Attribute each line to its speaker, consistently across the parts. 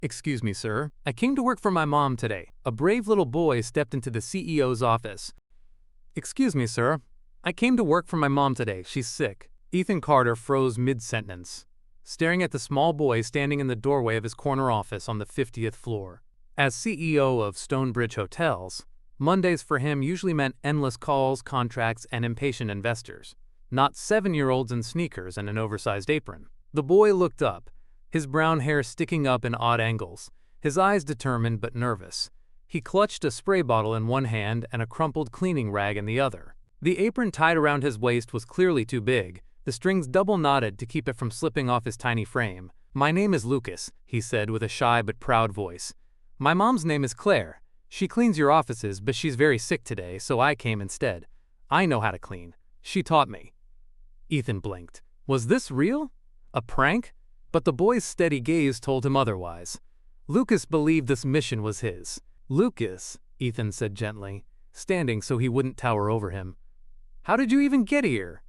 Speaker 1: "Excuse me, sir. I came to work for my mom today." A brave little boy stepped into the CEO's office. "Excuse me, sir. I came to work for my mom today. She's sick." Ethan Carter froze mid-sentence, staring at the small boy standing in the doorway of his corner office on the 50th floor. As CEO of Stonebridge Hotels, Mondays for him usually meant endless calls, contracts, and impatient investors, not 7-year-olds in sneakers and an oversized apron. The boy looked up, his brown hair sticking up in odd angles, his eyes determined but nervous. He clutched a spray bottle in one hand and a crumpled cleaning rag in the other. The apron tied around his waist was clearly too big, the strings double knotted to keep it from slipping off his tiny frame. "My name is Lucas," he said with a shy but proud voice. "My mom's name is Claire. She cleans your offices, but she's very sick today, so I came instead. I know how to clean. She taught me." Ethan blinked. Was this real? A prank? But the boy's steady gaze told him otherwise. Lucas believed this mission was his. "Lucas," Ethan said gently, standing so he wouldn't tower over him. "How did you even get here?"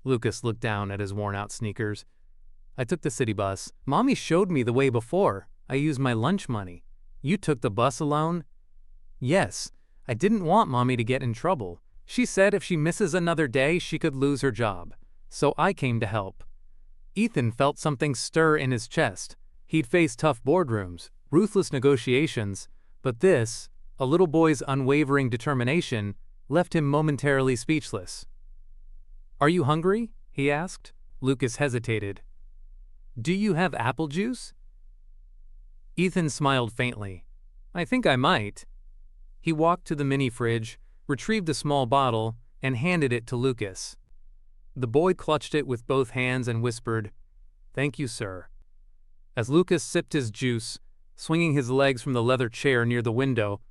Speaker 1: Lucas looked down at his worn-out sneakers. "I took the city bus. Mommy showed me the way before. I used my lunch money." "You took the bus alone?" "Yes. I didn't want Mommy to get in trouble. She said if she misses another day, she could lose her job. So I came to help." Ethan felt something stir in his chest. He'd faced tough boardrooms, ruthless negotiations, but this, a little boy's unwavering determination, left him momentarily speechless. "Are you hungry?" he asked. Lucas hesitated. "Do you have apple juice?" Ethan smiled faintly. "I think I might." He walked to the mini fridge, retrieved a small bottle, and handed it to Lucas. The boy clutched it with both hands and whispered, "Thank you, sir." As Lucas sipped his juice, swinging his legs from the leather chair near the window,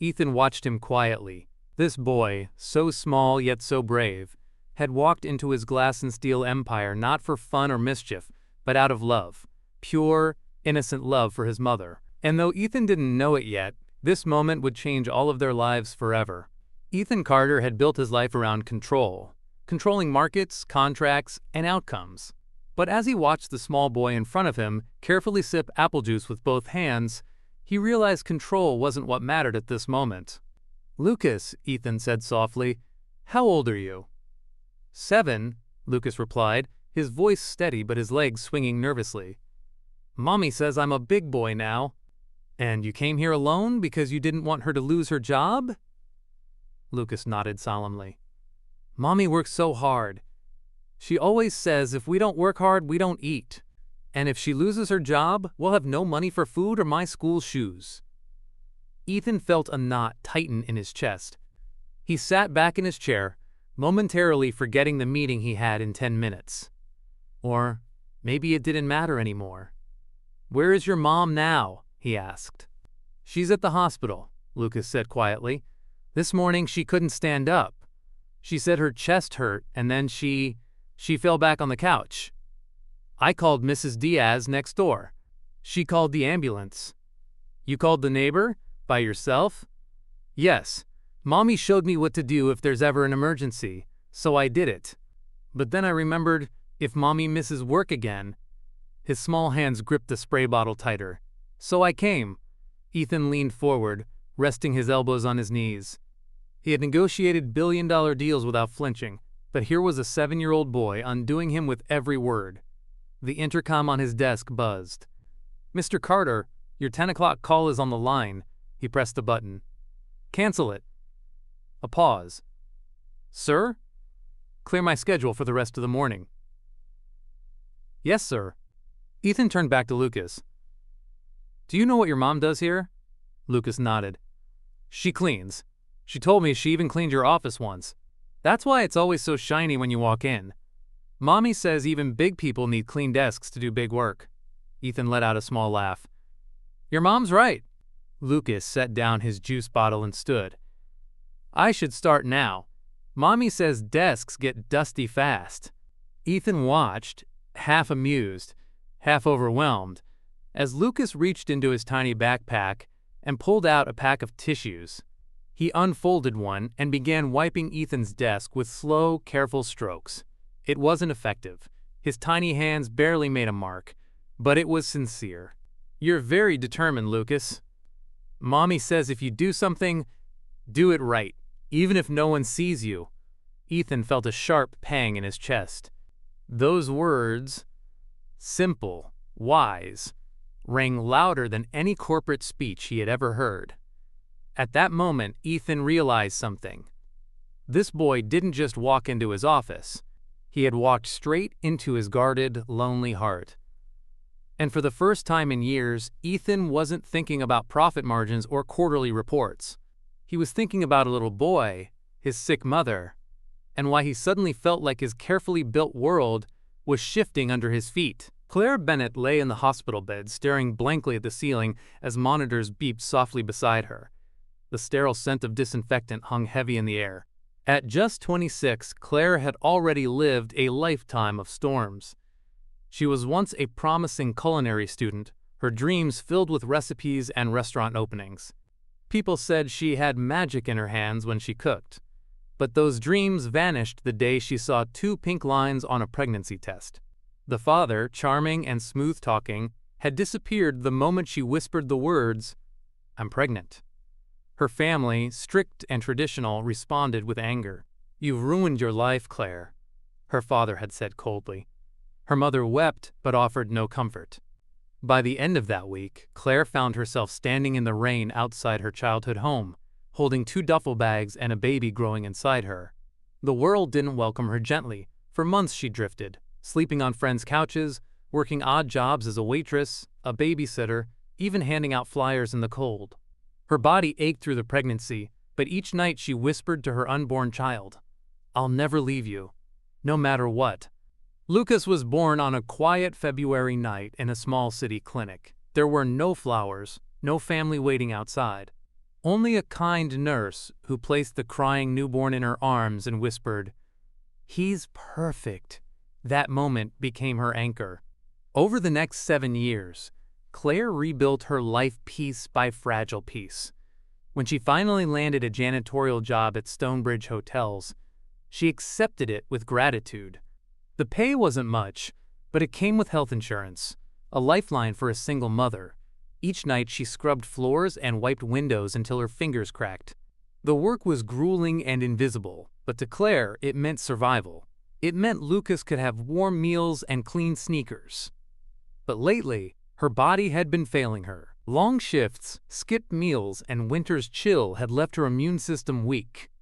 Speaker 1: Ethan watched him quietly. This boy, so small yet so brave, had walked into his glass and steel empire not for fun or mischief, but out of love, pure, innocent love for his mother. And though Ethan didn't know it yet, this moment would change all of their lives forever. Ethan Carter had built his life around control, controlling markets, contracts, and outcomes. But as he watched the small boy in front of him carefully sip apple juice with both hands, he realized control wasn't what mattered at this moment. "Lucas," Ethan said softly, "how old are you?" "7," Lucas replied, his voice steady but his legs swinging nervously. "Mommy says I'm a big boy now." "And you came here alone because you didn't want her to lose her job?" Lucas nodded solemnly. "Mommy works so hard. She always says if we don't work hard, we don't eat. And if she loses her job, we'll have no money for food or my school shoes." Ethan felt a knot tighten in his chest. He sat back in his chair, momentarily forgetting the meeting he had in 10 minutes. Or maybe it didn't matter anymore. "Where is your mom now?" he asked. "She's at the hospital," Lucas said quietly. "This morning she couldn't stand up. She said her chest hurt and then she fell back on the couch. I called Mrs. Diaz next door. She called the ambulance." "You called the neighbor? By yourself?" "Yes. Mommy showed me what to do if there's ever an emergency, so I did it. But then I remembered, if Mommy misses work again." His small hands gripped the spray bottle tighter. "So I came." Ethan leaned forward, resting his elbows on his knees. He had negotiated billion-dollar deals without flinching, but here was a 7-year-old boy undoing him with every word. The intercom on his desk buzzed. "Mr. Carter, your 10 o'clock call is on the line." He pressed the button. "Cancel it." A pause. "Sir?" "Clear my schedule for the rest of the morning." "Yes, sir." Ethan turned back to Lucas. "Do you know what your mom does here?" Lucas nodded. "She cleans. She told me she even cleaned your office once. That's why it's always so shiny when you walk in. Mommy says even big people need clean desks to do big work." Ethan let out a small laugh. "Your mom's right." Lucas set down his juice bottle and stood. "I should start now. Mommy says desks get dusty fast." Ethan watched, half amused, half overwhelmed, as Lucas reached into his tiny backpack and pulled out a pack of tissues. He unfolded one and began wiping Ethan's desk with slow, careful strokes. It wasn't effective. His tiny hands barely made a mark, but it was sincere. You're very determined, Lucas. Mommy says if you do something, do it right, even if no one sees you. Ethan felt a sharp pang in his chest. Those words, simple, wise, rang louder than any corporate speech he had ever heard. At that moment, Ethan realized something. This boy didn't just walk into his office. He had walked straight into his guarded, lonely heart. And for the first time in years, Ethan wasn't thinking about profit margins or quarterly reports. He was thinking about a little boy, his sick mother, and why he suddenly felt like his carefully built world was shifting under his feet. Claire Bennett lay in the hospital bed, staring blankly at the ceiling as monitors beeped softly beside her. The sterile scent of disinfectant hung heavy in the air. At just 26, Claire had already lived a lifetime of storms. She was once a promising culinary student, her dreams filled with recipes and restaurant openings. People said she had magic in her hands when she cooked. But those dreams vanished the day she saw 2 pink lines on a pregnancy test. The father, charming and smooth-talking, had disappeared the moment she whispered the words, "I'm pregnant." Her family, strict and traditional, responded with anger. "You've ruined your life, Claire," her father had said coldly. Her mother wept but offered no comfort. By the end of that week, Claire found herself standing in the rain outside her childhood home, holding 2 duffel bags and a baby growing inside her. The world didn't welcome her gently. For months she drifted, sleeping on friends' couches, working odd jobs as a waitress, a babysitter, even handing out flyers in the cold. Her body ached through the pregnancy, but each night she whispered to her unborn child, "I'll never leave you, no matter what." Lucas was born on a quiet February night in a small city clinic. There were no flowers, no family waiting outside. Only a kind nurse who placed the crying newborn in her arms and whispered, "He's perfect." That moment became her anchor. Over the next 7 years, Claire rebuilt her life piece by fragile piece. When she finally landed a janitorial job at Stonebridge Hotels, she accepted it with gratitude. The pay wasn't much, but it came with health insurance, a lifeline for a single mother. Each night she scrubbed floors and wiped windows until her fingers cracked. The work was grueling and invisible, but to Claire it meant survival. It meant Lucas could have warm meals and clean sneakers. But lately, her body had been failing her. Long shifts, skipped meals, and winter's chill had left her immune system weak.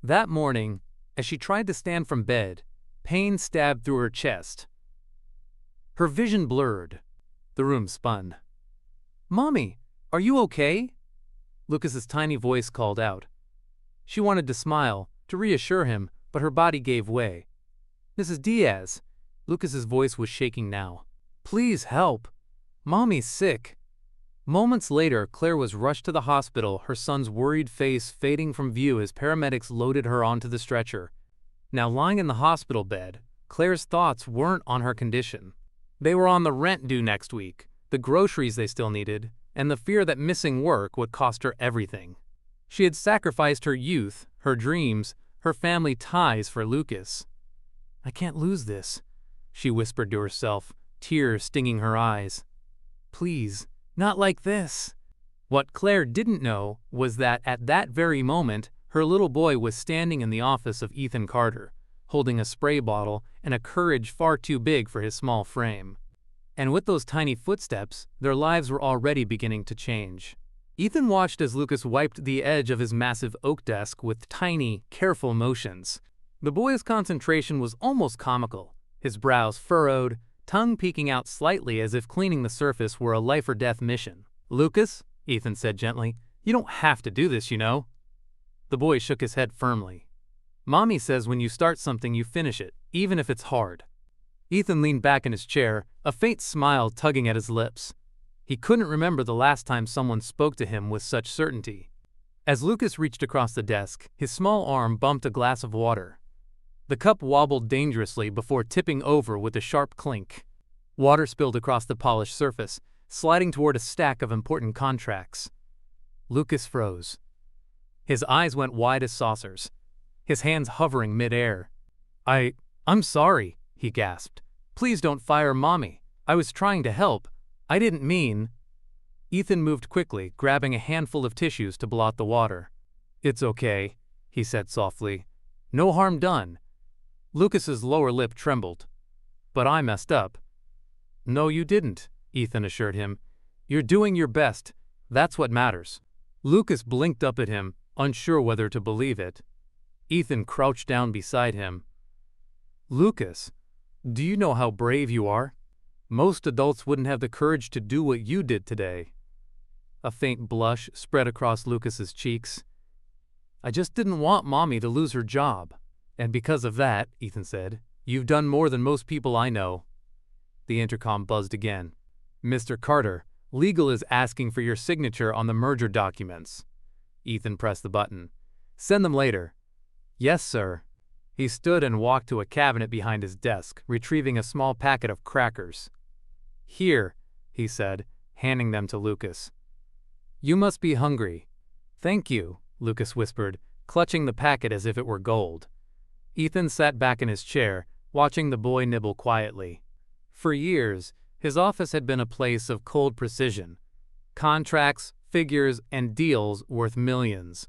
Speaker 1: That morning, as she tried to stand from bed, pain stabbed through her chest. Her vision blurred. The room spun. "Mommy, are you okay?" Lucas's tiny voice called out. She wanted to smile, to reassure him, but her body gave way. "Mrs. Diaz," Lucas's voice was shaking now. "Please help. Mommy's sick." Moments later, Claire was rushed to the hospital, her son's worried face fading from view as paramedics loaded her onto the stretcher. Now lying in the hospital bed, Claire's thoughts weren't on her condition. They were on the rent due next week, the groceries they still needed, and the fear that missing work would cost her everything. She had sacrificed her youth, her dreams, her family ties for Lucas. "I can't lose this," she whispered to herself, tears stinging her eyes. "Please, not like this." What Claire didn't know was that at that very moment, her little boy was standing in the office of Ethan Carter, holding a spray bottle and a courage far too big for his small frame. And with those tiny footsteps, their lives were already beginning to change. Ethan watched as Lucas wiped the edge of his massive oak desk with tiny, careful motions. The boy's concentration was almost comical, his brows furrowed, tongue peeking out slightly as if cleaning the surface were a life-or-death mission. "Lucas," Ethan said gently, "you don't have to do this, you know." The boy shook his head firmly. "Mommy says when you start something you finish it, even if it's hard." Ethan leaned back in his chair, a faint smile tugging at his lips. He couldn't remember the last time someone spoke to him with such certainty. As Lucas reached across the desk, his small arm bumped a glass of water. The cup wobbled dangerously before tipping over with a sharp clink. Water spilled across the polished surface, sliding toward a stack of important contracts. Lucas froze. His eyes went wide as saucers, his hands hovering mid-air. I'm sorry," he gasped. "Please don't fire Mommy. I was trying to help. I didn't mean..." Ethan moved quickly, grabbing a handful of tissues to blot the water. "It's okay," he said softly. "No harm done." Lucas's lower lip trembled. "But I messed up." "No, you didn't," Ethan assured him. "You're doing your best. That's what matters." Lucas blinked up at him, unsure whether to believe it. Ethan crouched down beside him. "Lucas, do you know how brave you are? Most adults wouldn't have the courage to do what you did today." A faint blush spread across Lucas's cheeks. "I just didn't want Mommy to lose her job. And because of that," Ethan said, "you've done more than most people I know." The intercom buzzed again. "Mr. Carter, legal is asking for your signature on the merger documents." Ethan pressed the button. "Send them later." "Yes, sir." He stood and walked to a cabinet behind his desk, retrieving a small packet of crackers. "Here," he said, handing them to Lucas. "You must be hungry." "Thank you," Lucas whispered, clutching the packet as if it were gold. Ethan sat back in his chair, watching the boy nibble quietly. For years, his office had been a place of cold precision. Contracts, figures, and deals worth millions.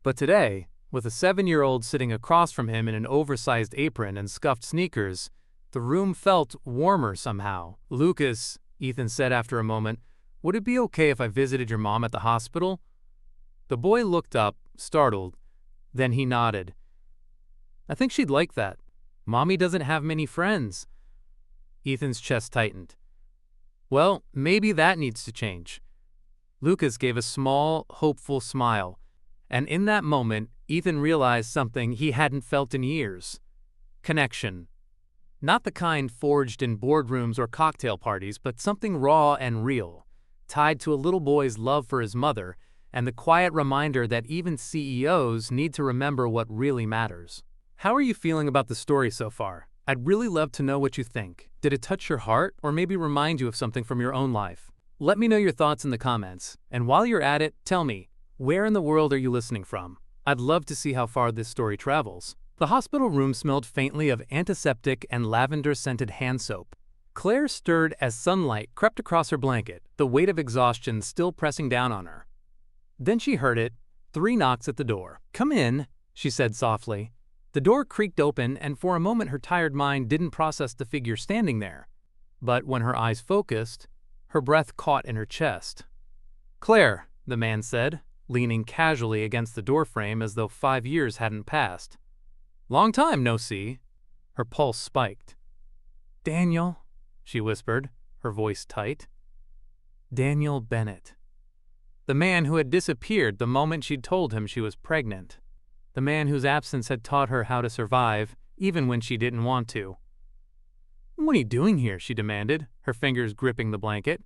Speaker 1: But today, with a 7-year-old sitting across from him in an oversized apron and scuffed sneakers, the room felt warmer somehow. "Lucas," Ethan said after a moment, "would it be okay if I visited your mom at the hospital?" The boy looked up, startled. Then he nodded. "I think she'd like that. Mommy doesn't have many friends." Ethan's chest tightened. "Well, maybe that needs to change." Lucas gave a small, hopeful smile, and in that moment, Ethan realized something he hadn't felt in years. Connection. Not the kind forged in boardrooms or cocktail parties, but something raw and real, tied to a little boy's love for his mother and the quiet reminder that even CEOs need to remember what really matters. How are you feeling about the story so far? I'd really love to know what you think. Did it touch your heart or maybe remind you of something from your own life? Let me know your thoughts in the comments. And while you're at it, tell me, where in the world are you listening from? I'd love to see how far this story travels. The hospital room smelled faintly of antiseptic and lavender-scented hand soap. Claire stirred as sunlight crept across her blanket, the weight of exhaustion still pressing down on her. Then she heard it, 3 knocks at the door. "Come in," she said softly. The door creaked open, and for a moment her tired mind didn't process the figure standing there. But when her eyes focused, her breath caught in her chest. "Claire," the man said, leaning casually against the doorframe as though 5 years hadn't passed. "Long time no see." Her pulse spiked. "Daniel," she whispered, her voice tight. "Daniel Bennett." The man who had disappeared the moment she'd told him she was pregnant. The man whose absence had taught her how to survive, even when she didn't want to. "What are you doing here?" she demanded, her fingers gripping the blanket.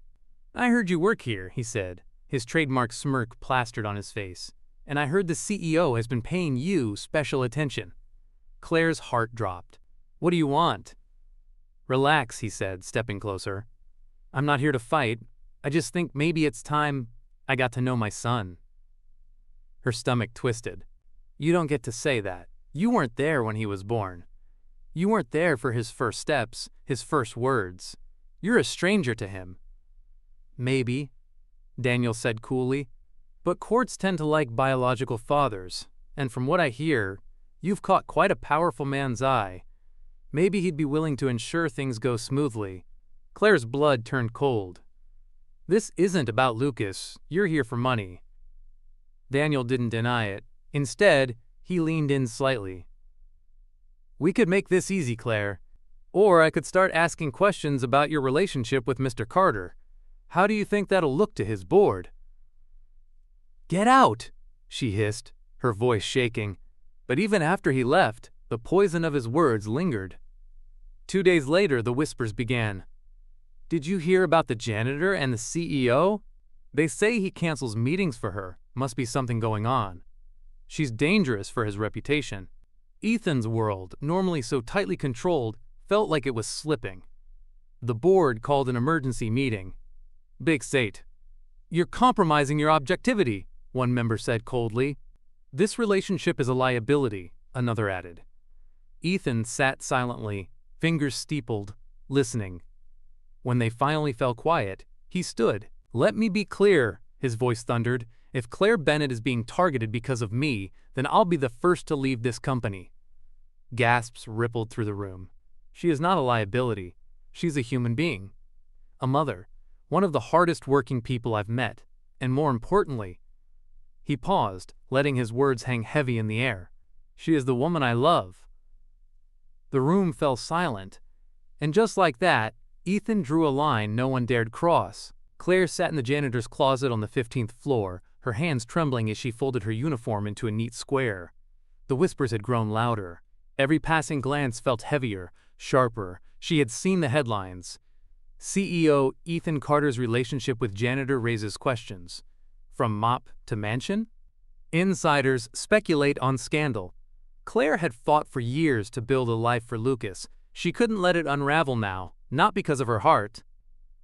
Speaker 1: "I heard you work here," he said, his trademark smirk plastered on his face. "And I heard the CEO has been paying you special attention." Claire's heart dropped. "What do you want?" "Relax," he said, stepping closer. "I'm not here to fight. I just think maybe it's time I got to know my son." Her stomach twisted. "You don't get to say that. You weren't there when he was born. You weren't there for his first steps, his first words. You're a stranger to him." "Maybe," Daniel said coolly, "but courts tend to like biological fathers, and from what I hear, you've caught quite a powerful man's eye. Maybe he'd be willing to ensure things go smoothly." Claire's blood turned cold. "This isn't about Lucas. You're here for money." Daniel didn't deny it. Instead, he leaned in slightly. "We could make this easy, Claire. Or I could start asking questions about your relationship with Mr. Carter. How do you think that'll look to his board?" "Get out!" she hissed, her voice shaking. But even after he left, the poison of his words lingered. 2 days later, the whispers began. "Did you hear about the janitor and the CEO? They say he cancels meetings for her. Must be something going on. She's dangerous for his reputation." Ethan's world, normally so tightly controlled, felt like it was slipping. The board called an emergency meeting. "Big Sate, you're compromising your objectivity," one member said coldly. "This relationship is a liability," another added. Ethan sat silently, fingers steepled, listening. When they finally fell quiet, he stood, Let me be clear, his voice thundered. If Claire Bennett is being targeted because of me, then I'll be the first to leave this company. Gasps rippled through the room. She is not a liability. She's a human being. A mother. One of the hardest working people I've met. And more importantly, he paused, letting his words hang heavy in the air. She is the woman I love. The room fell silent. And just like that, Ethan drew a line no one dared cross. Claire sat in the janitor's closet on the 15th floor, her hands trembling as she folded her uniform into a neat square. The whispers had grown louder. Every passing glance felt heavier, sharper. She had seen the headlines. CEO Ethan Carter's relationship with janitor raises questions. From mop to mansion? Insiders speculate on scandal. Claire had fought for years to build a life for Lucas. She couldn't let it unravel now, not because of her heart.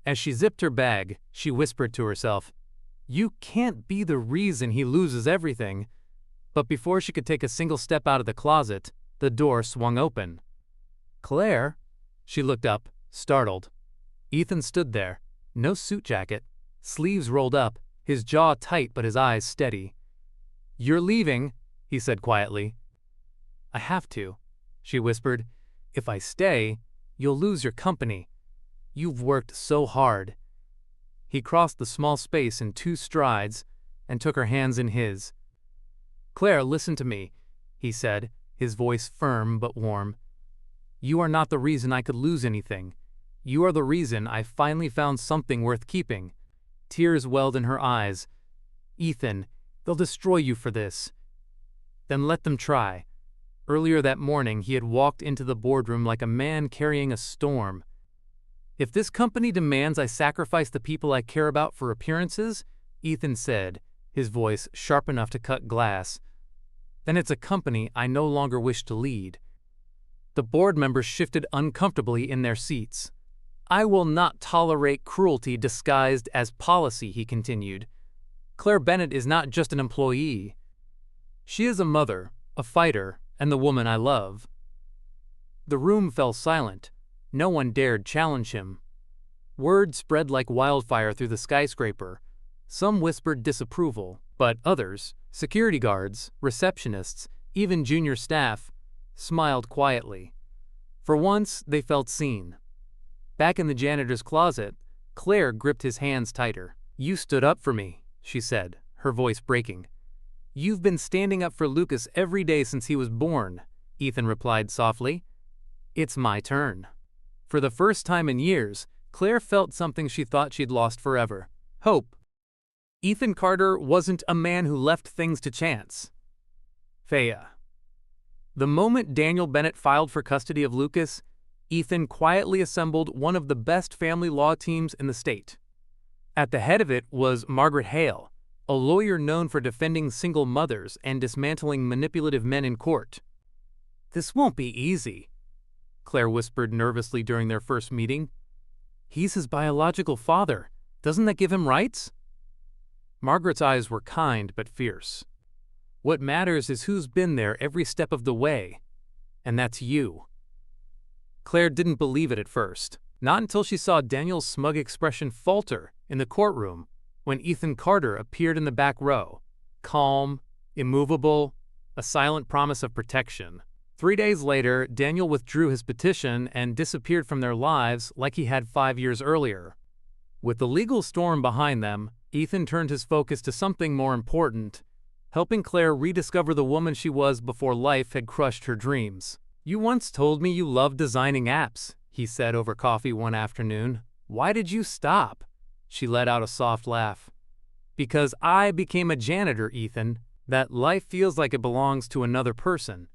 Speaker 1: As she zipped her bag, she whispered to herself, "You can't be the reason he loses everything." But before she could take a single step out of the closet, the door swung open. "Claire?" She looked up, startled. Ethan stood there, no suit jacket, sleeves rolled up, his jaw tight but his eyes steady. "You're leaving," he said quietly. "I have to," she whispered. "If I stay, you'll lose your company. You've worked so hard." He crossed the small space in 2 strides and took her hands in his. "Claire, listen to me," he said, his voice firm but warm. "You are not the reason I could lose anything. You are the reason I finally found something worth keeping." Tears welled in her eyes. "Ethan, they'll destroy you for this." "Then let them try." Earlier that morning, he had walked into the boardroom like a man carrying a storm. "If this company demands I sacrifice the people I care about for appearances," Ethan said, his voice sharp enough to cut glass, "then it's a company I no longer wish to lead." The board members shifted uncomfortably in their seats. "I will not tolerate cruelty disguised as policy," he continued. "Claire Bennett is not just an employee. She is a mother, a fighter, and the woman I love." The room fell silent. No one dared challenge him. Word spread like wildfire through the skyscraper. Some whispered disapproval, but others, security guards, receptionists, even junior staff, smiled quietly. For once, they felt seen. Back in the janitor's closet, Claire gripped his hands tighter. "You stood up for me," she said, her voice breaking. "You've been standing up for Lucas every day since he was born," Ethan replied softly. "It's my turn." For the first time in years, Claire felt something she thought she'd lost forever: hope. Ethan Carter wasn't a man who left things to chance. Faya. The moment Daniel Bennett filed for custody of Lucas, Ethan quietly assembled one of the best family law teams in the state. At the head of it was Margaret Hale, a lawyer known for defending single mothers and dismantling manipulative men in court. "This won't be easy," Claire whispered nervously during their first meeting. "He's his biological father. Doesn't that give him rights?" Margaret's eyes were kind but fierce. "What matters is who's been there every step of the way, and that's you." Claire didn't believe it at first, not until she saw Daniel's smug expression falter in the courtroom when Ethan Carter appeared in the back row, calm, immovable, a silent promise of protection. 3 days later, Daniel withdrew his petition and disappeared from their lives like he had 5 years earlier. With the legal storm behind them, Ethan turned his focus to something more important: helping Claire rediscover the woman she was before life had crushed her dreams. "You once told me you loved designing apps," he said over coffee one afternoon. "Why did you stop?" She let out a soft laugh. "Because I became a janitor, Ethan. That life feels like it belongs to another person."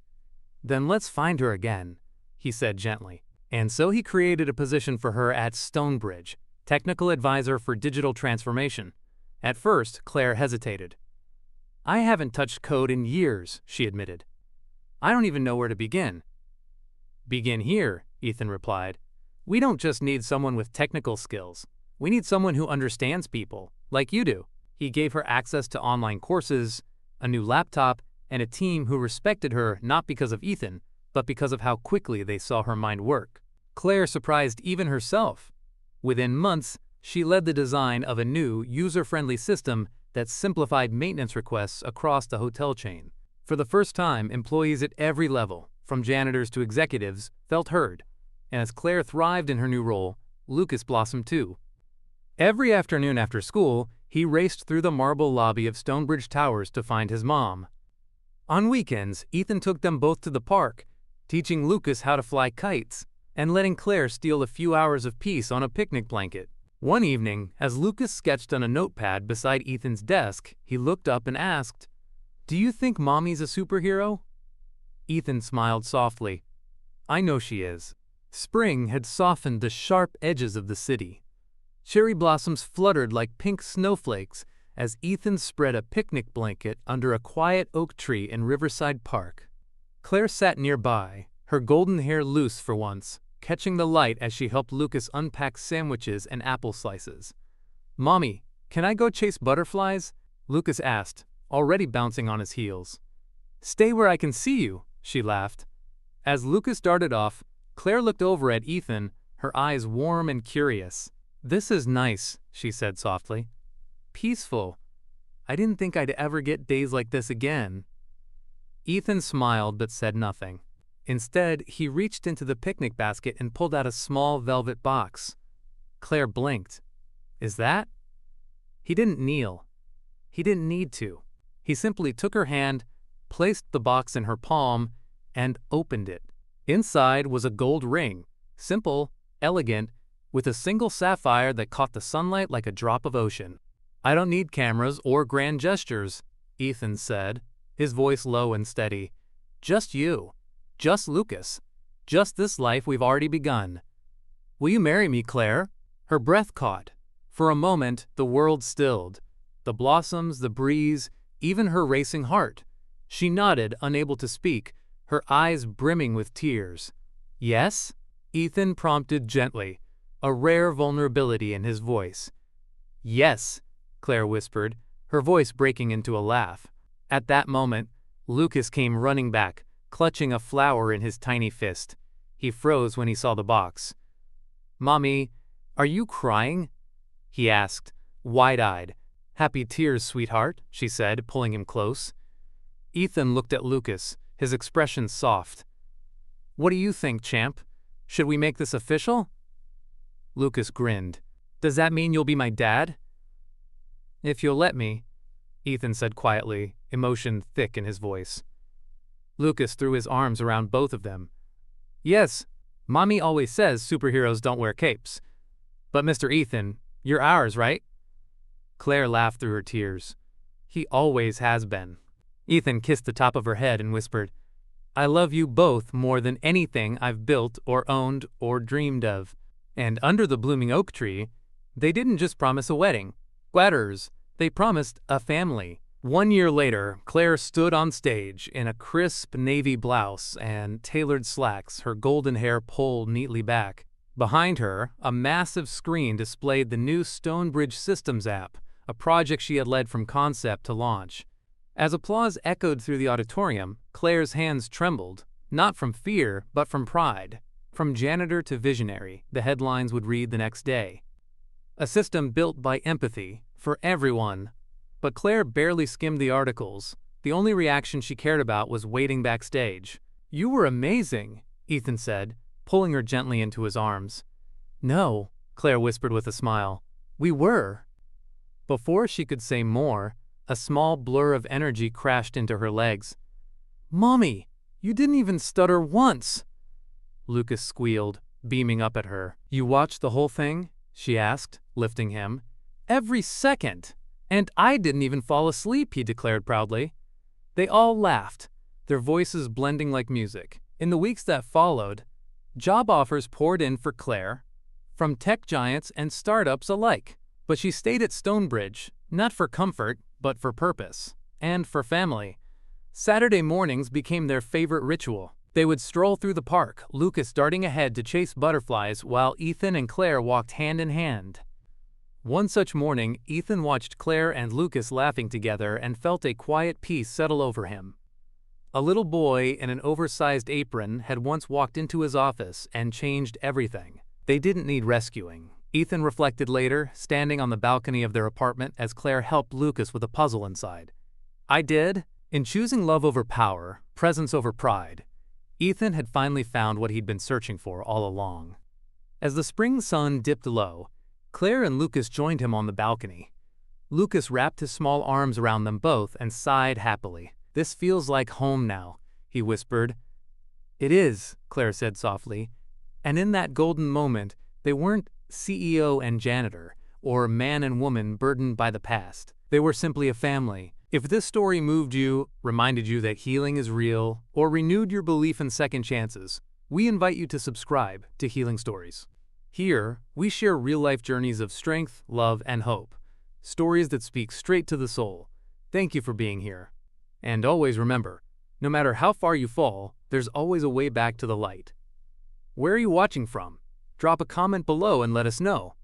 Speaker 1: "Then let's find her again," he said gently. And so he created a position for her at Stonebridge, technical advisor for digital transformation. At first, Claire hesitated. "I haven't touched code in years," she admitted. "I don't even know where to begin." "Begin here," Ethan replied. "We don't just need someone with technical skills. We need someone who understands people, like you do." He gave her access to online courses, a new laptop, and a team who respected her not because of Ethan, but because of how quickly they saw her mind work. Claire surprised even herself. Within months, She led the design of a new, user-friendly system that simplified maintenance requests across the hotel chain. For the first time, employees at every level, from janitors to executives, felt heard. And as Claire thrived in her new role, Lucas blossomed too. Every afternoon after school, he raced through the marble lobby of Stonebridge Towers to find his mom. On weekends, Ethan took them both to the park, teaching Lucas how to fly kites, and letting Claire steal a few hours of peace on a picnic blanket. One evening, as Lucas sketched on a notepad beside Ethan's desk, he looked up and asked, "Do you think Mommy's a superhero?" Ethan smiled softly. "I know she is." Spring had softened the sharp edges of the city. Cherry blossoms fluttered like pink snowflakes as Ethan spread a picnic blanket under a quiet oak tree in Riverside Park. Claire sat nearby, her golden hair loose for once, catching the light as she helped Lucas unpack sandwiches and apple slices. "Mommy, can I go chase butterflies?" Lucas asked, already bouncing on his heels. "Stay where I can see you," she laughed. As Lucas darted off, Claire looked over at Ethan, her eyes warm and curious. "This is nice," she said softly. "Peaceful. I didn't think I'd ever get days like this again." Ethan smiled but said nothing. Instead, he reached into the picnic basket and pulled out a small velvet box. Claire blinked. "Is that?" He didn't kneel. He didn't need to. He simply took her hand, placed the box in her palm, and opened it. Inside was a gold ring, simple, elegant, with a single sapphire that caught the sunlight like a drop of ocean. "I don't need cameras or grand gestures," Ethan said, his voice low and steady. "Just you. Just Lucas. Just this life we've already begun. Will you marry me, Claire?" Her breath caught. For a moment, the world stilled. The blossoms, the breeze, even her racing heart. She nodded, unable to speak, her eyes brimming with tears. "Yes?" Ethan prompted gently, a rare vulnerability in his voice. "Yes," Claire whispered, her voice breaking into a laugh. At that moment, Lucas came running back, clutching a flower in his tiny fist. He froze when he saw the box. "Mommy, are you crying?" he asked, wide-eyed. "Happy tears, sweetheart," she said, pulling him close. Ethan looked at Lucas, his expression soft. "What do you think, champ? Should we make this official?" Lucas grinned. "Does that mean you'll be my dad?" "If you'll let me," Ethan said quietly, emotion thick in his voice. Lucas threw his arms around both of them. "Yes, Mommy always says superheroes don't wear capes. But Mr. Ethan, you're ours, right?" Claire laughed through her tears. "He always has been." Ethan kissed the top of her head and whispered, "I love you both more than anything I've built or owned or dreamed of." And under the blooming oak tree, they didn't just promise a wedding. Squatters, they promised a family. 1 year later, Claire stood on stage in a crisp navy blouse and tailored slacks, her golden hair pulled neatly back. Behind her, a massive screen displayed the new Stonebridge Systems app, a project she had led from concept to launch. As applause echoed through the auditorium, Claire's hands trembled, not from fear, but from pride. From janitor to visionary, the headlines would read the next day. A system built by empathy, for everyone. But Claire barely skimmed the articles. The only reaction she cared about was waiting backstage. "You were amazing," Ethan said, pulling her gently into his arms. "No," Claire whispered with a smile. "We were." Before she could say more, a small blur of energy crashed into her legs. "Mommy, you didn't even stutter once!" Lucas squealed, beaming up at her. "You watched the whole thing?" she asked, lifting him. "Every second! And I didn't even fall asleep," he declared proudly. They all laughed, their voices blending like music. In the weeks that followed, job offers poured in for Claire, from tech giants and startups alike. But she stayed at Stonebridge, not for comfort, but for purpose. And for family. Saturday mornings became their favorite ritual. They would stroll through the park, Lucas darting ahead to chase butterflies while Ethan and Claire walked hand in hand. One such morning, Ethan watched Claire and Lucas laughing together and felt a quiet peace settle over him. A little boy in an oversized apron had once walked into his office and changed everything. They didn't need rescuing. Ethan reflected later, standing on the balcony of their apartment as Claire helped Lucas with a puzzle inside. I did. In choosing love over power, presence over pride, Ethan had finally found what he'd been searching for all along. As the spring sun dipped low, Claire and Lucas joined him on the balcony. Lucas wrapped his small arms around them both and sighed happily. This feels like home now, he whispered. It is, Claire said softly. And in that golden moment, they weren't CEO and janitor, or man and woman burdened by the past. They were simply a family. If this story moved you, reminded you that healing is real, or renewed your belief in second chances, we invite you to subscribe to Healing Stories. Here, we share real-life journeys of strength, love, and hope. Stories that speak straight to the soul. Thank you for being here. And always remember, no matter how far you fall, there's always a way back to the light. Where are you watching from? Drop a comment below and let us know.